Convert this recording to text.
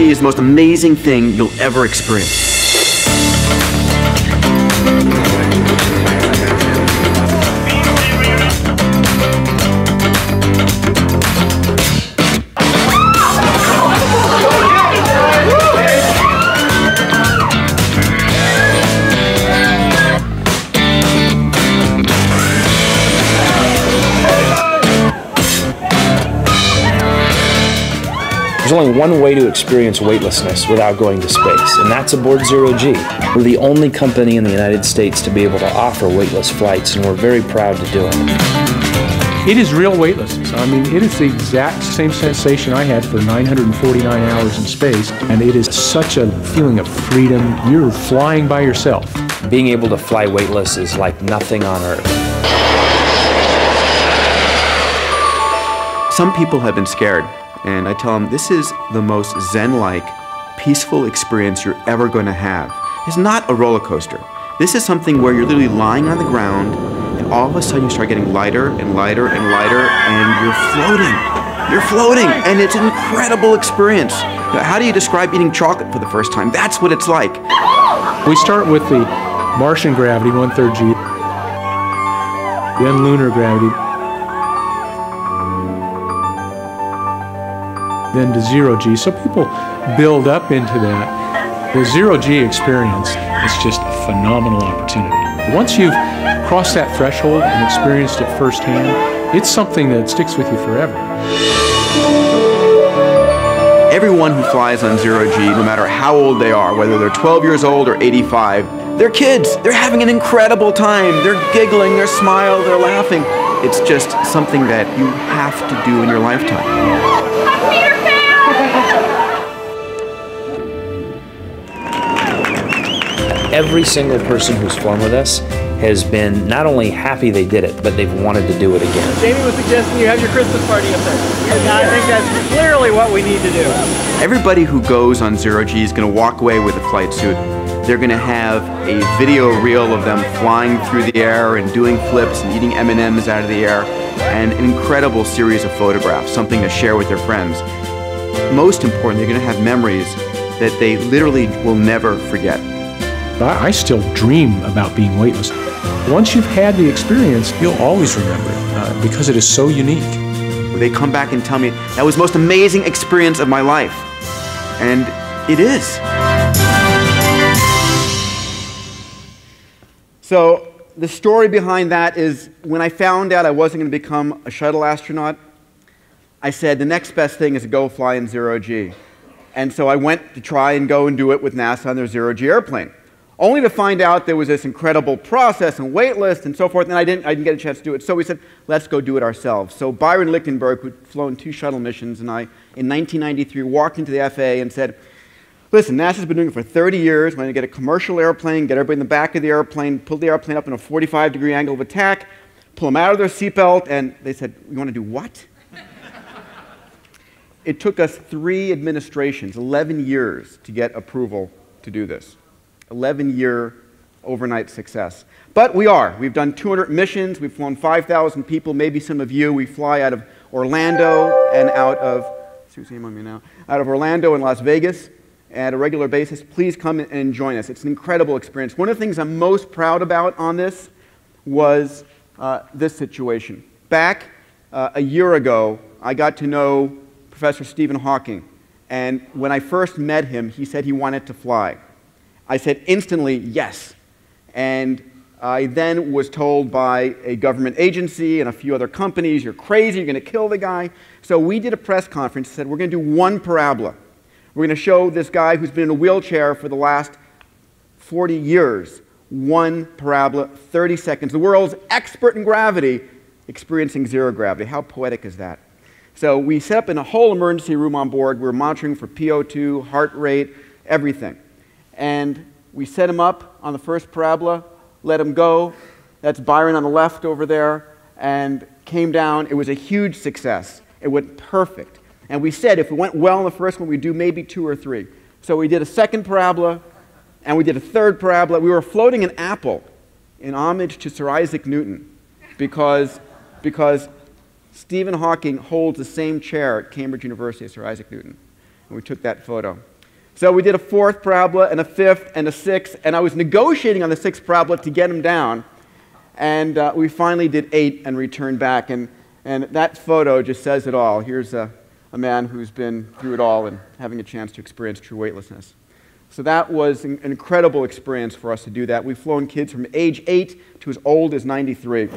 G is the most amazing thing you'll ever experience. There's only one way to experience weightlessness without going to space, and that's aboard Zero-G. We're the only company in the United States to be able to offer weightless flights, and we're very proud to do it. It is real weightlessness. I mean, it is the exact same sensation I had for 949 hours in space, and it is such a feeling of freedom. You're flying by yourself. Being able to fly weightless is like nothing on Earth. Some people have been scared, and I tell them this is the most Zen-like, peaceful experience you're ever going to have. It's not a roller coaster. This is something where you're literally lying on the ground, and all of a sudden you start getting lighter and lighter and lighter, and you're floating. You're floating, and it's an incredible experience. Now, how do you describe eating chocolate for the first time? That's what it's like. We start with the Martian gravity, 1/3 G, then lunar gravity, then to Zero-G. So people build up into that. The Zero-G experience is just a phenomenal opportunity. Once you've crossed that threshold and experienced it firsthand, it's something that sticks with you forever. Everyone who flies on Zero-G, no matter how old they are, whether they're 12 years old or 85, they're kids. They're having an incredible time. They're giggling, they're smiling, they're laughing. It's just something that you have to do in your lifetime. Every single person who's flown with us has been not only happy they did it, but they've wanted to do it again. Jamie was suggesting you have your Christmas party up there. And I think that's clearly what we need to do. Everybody who goes on Zero-G is going to walk away with a flight suit. They're going to have a video reel of them flying through the air and doing flips and eating M&Ms out of the air, and an incredible series of photographs, something to share with their friends. Most important, they're going to have memories that they literally will never forget. I still dream about being weightless. Once you've had the experience, you'll always remember it because it is so unique. They come back and tell me, that was the most amazing experience of my life. And it is. So the story behind that is when I found out I wasn't going to become a shuttle astronaut, I said the next best thing is to go fly in Zero-G. And so I went to try and go and do it with NASA on their Zero-G airplane, only to find out there was this incredible process and wait list and so forth, and I didn't get a chance to do it. So we said, let's go do it ourselves. So Byron Lichtenberg, who'd flown 2 shuttle missions, and I, in 1993, walked into the FAA and said, listen, NASA's been doing it for 30 years. We're going to get a commercial airplane, get everybody in the back of the airplane, pull the airplane up in a 45-degree angle of attack, pull them out of their seatbelt, and they said, you want to do what? It took us 3 administrations, 11 years, to get approval to do this. 11-year overnight success. But we are. We've done 200 missions. We've flown 5,000 people, maybe some of you. We fly out of Orlando and out of Orlando and Las Vegas at a regular basis. Please come and join us. It's an incredible experience. One of the things I'm most proud about on this was this situation. Back a year ago, I got to know Professor Stephen Hawking. And when I first met him, he said he wanted to fly. I said instantly, yes. And I then was told by a government agency and a few other companies, you're crazy, you're going to kill the guy. So we did a press conference and said, we're going to do 1 parabola. We're going to show this guy who's been in a wheelchair for the last 40 years, 1 parabola, 30 seconds. The world's expert in gravity, experiencing 0 gravity. How poetic is that? So we set up in a whole emergency room on board. We were monitoring for PO2, heart rate, everything. And we set him up on the first parabola, let him go. That's Byron on the left over there, and came down. It was a huge success. It went perfect. And we said if it went well in the first one, we'd do maybe 2 or 3. So we did a second parabola, and we did a third parabola. We were floating an apple in homage to Sir Isaac Newton because Stephen Hawking holds the same chair at Cambridge University as Sir Isaac Newton. And we took that photo. So we did a 4th parabola and a 5th and a 6th, and I was negotiating on the 6th parabola to get him down. And we finally did 8 and returned back. And that photo just says it all. Here's a man who's been through it all and having a chance to experience true weightlessness. So that was an incredible experience for us to do that. We've flown kids from age 8 to as old as 93.